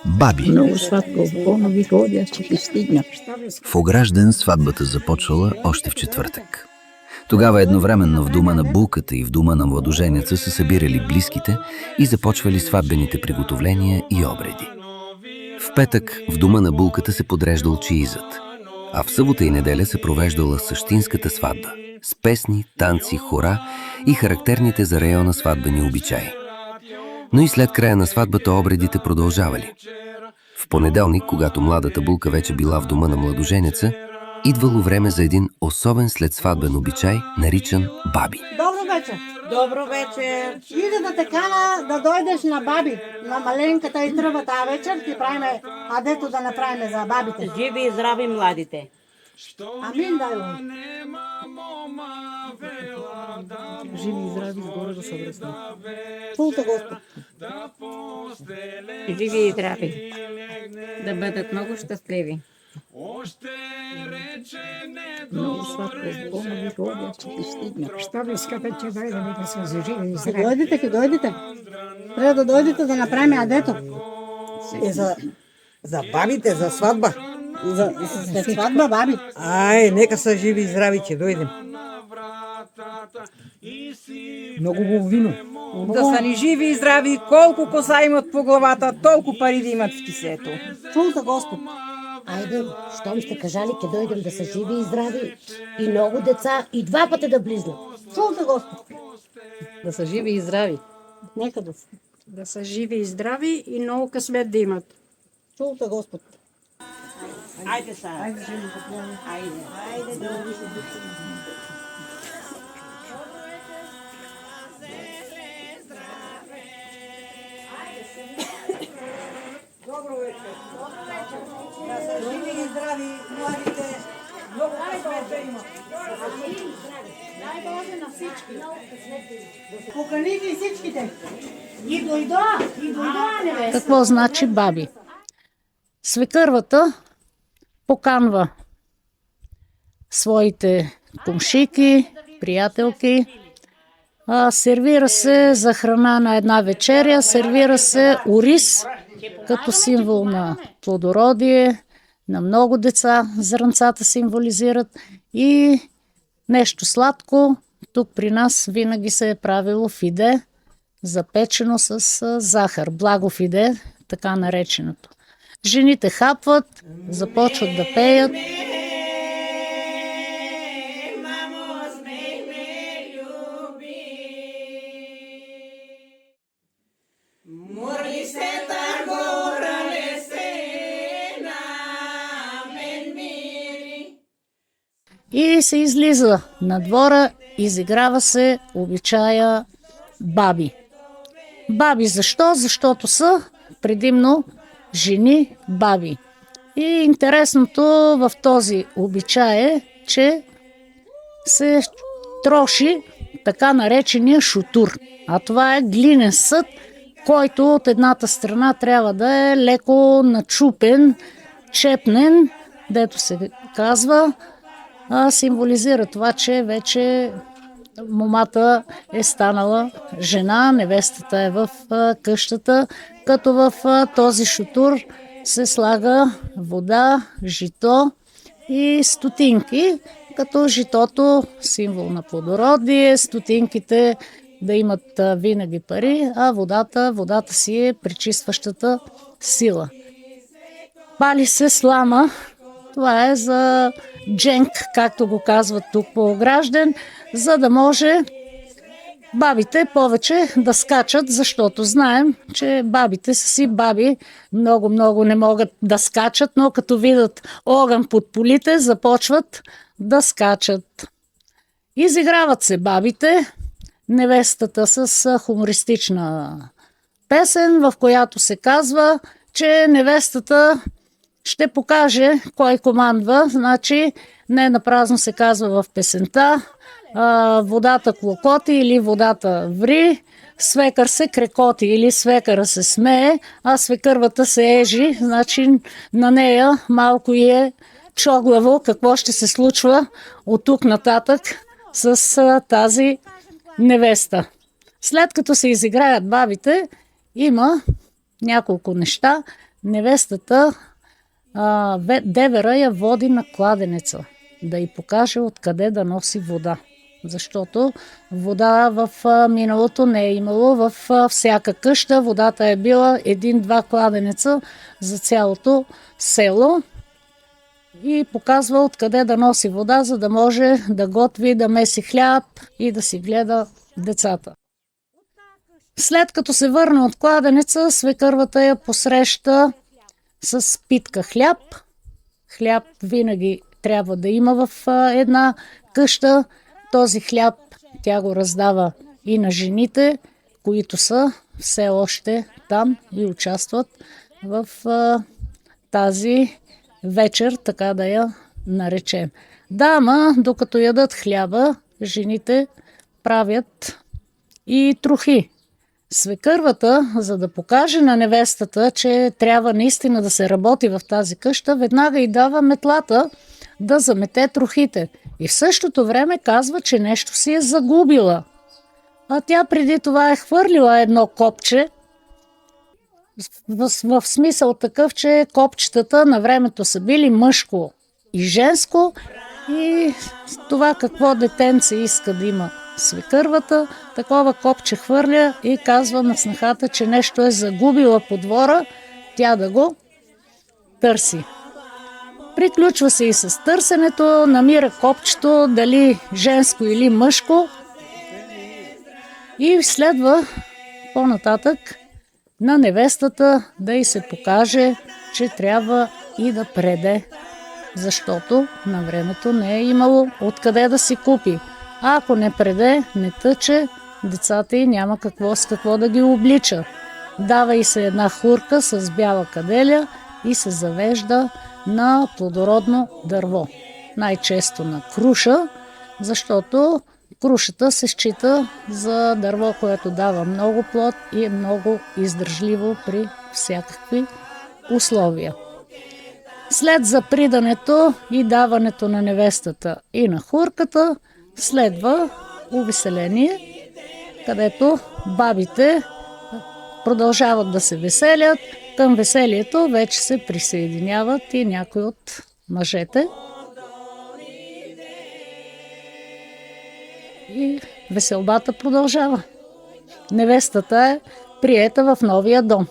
Баби. Много сладко, болно ви ходя, ще ти стигна. В Огражден сватбата започвала още в четвъртък. Тогава едновременно в дома на булката и в дома на младоженеца се събирали близките и започвали сватбените приготовления и обреди. В петък в дома на булката се подреждал чиизът, а в събота и неделя се провеждала същинската сватба с песни, танци, хора и характерните за района сватбени обичаи. Но и след края на сватбата обредите продължавали. В понеделник, когато младата булка вече била в дома на младоженеца, идвало време за един особен следсватбен обичай, наричан баби. Добро вечер. Добро вечер. Иде да те кана да дойдеш на баби, на маленката и тръба тази вечер, ти правиме адето да направиме за бабите. Живи и здрави младите. Амин, дай го. Живи и здрави, сгоре да се връзне. Чулте, Господ. Живи и здрави. Да бъдат много щастливи. Много сладко, болно ви ходя, ще ти стигна. Що ви искате, че дойдем да се заживи и здрави? Ке дойдете. Трябва да дойдете да направим адето. И за бабите, за сватба. За сватба, баби. Ай, нека са живи и здрави, че дойдем. Много хубаво вино. Да са ни живи и здрави, колко коса имат по главата, толкова пари да имат в кисето. Чулте, Господ. Айде, щом сте кажали, че дойдем да са живи и здрави, и много деца, и два пъти да близнат. Чулте, Господ. Да са живи и здрави. Нека да са. Да са живи и здрави и много късмет да имат. Чулте, Господ. Айде са. Айде. Да са живи и здрави, младите. Много късмет да имат. Дай Боже на всички. Покани ги всичките. И дойдо, невеста. Какво значи баби? Свекървата поканва своите комшики, приятелки, сервира се за храна на една вечеря, сервира се ориз, като символ на плодородие, на много деца, зрънцата символизират, и нещо сладко. Тук при нас винаги се е правило фиде, запечено с захар, благо фиде, така нареченото. Жените хапват, започват да пеят. И се излиза на двора, изиграва се обичая баби. Баби защо? Защото са предимно жени баби. И интересното в този обичай е, че се троши така наречения шутур. А това е глинен съд, който от едната страна трябва да е леко начупен, чепнен, дето се казва, символизира това, че вече момата е станала жена, невестата е в къщата, като в този шутур се слага вода, жито и стотинки, като житото символ на плодородие, стотинките да имат винаги пари, а водата си е пречистващата сила. Пали се слама, това е за дженк, както го казват тук по Огражден, за да може бабите повече да скачат, защото знаем, че бабите са си баби, много не могат да скачат, но като видят огън под полите, започват да скачат. Изиграват се бабите, невестата с хумористична песен, в която се казва, че невестата ще покаже кой командва. Значи не напразно се казва в песента: водата клокоти или водата ври, свекър се крекоти или свекъра се смее, а свекървата се ежи. Значи на нея малко е чоглаво какво ще се случва от тук нататък с тази невеста. След като се изиграят бабите, има няколко неща. невестата девера я води на кладенеца, да й покаже откъде да носи вода. Защото вода в миналото не е имало в всяка къща. Водата е била 1-2 кладенеца за цялото село и показва откъде да носи вода, за да може да готви, да меси хляб и да си гледа децата. След като се върне от кладенеца, свекървата я посреща с питка хляб. Хляб винаги трябва да има в една къща. Този хляб тя го раздава и на жените, които са все още там и участват в тази вечер, така да я наречем. Да, ама докато ядат хляба, жените правят и трохи. Свекървата, за да покаже на невестата, че трябва наистина да се работи в тази къща, веднага й дава метлата да замете трохите. И в същото време казва, че нещо си е загубила. А тя преди това е хвърлила едно копче, в смисъл такъв, че копчетата на времето са били мъжко и женско, и това какво детенце иска да има свекървата, такова копче хвърля и казва на снахата, че нещо е загубила по двора, тя да го търси. Приключва се и с търсенето, намира копчето, дали женско или мъжко, и следва по-нататък на невестата да й се покаже, че трябва и да преде, защото на времето не е имало откъде да си купи. А ако не преде, не тъче, децата й няма с какво да ги облича. Дава й се една хурка с бяла каделя и се завежда на плодородно дърво. Най-често на круша, защото крушата се счита за дърво, което дава много плод и е много издържливо при всякакви условия. След запридането и даването на невестата и на хурката, следва увеселение, където бабите продължават да се веселят. Към веселието вече се присъединяват и някои от мъжете. И веселбата продължава. Невестата е приета в новия дом.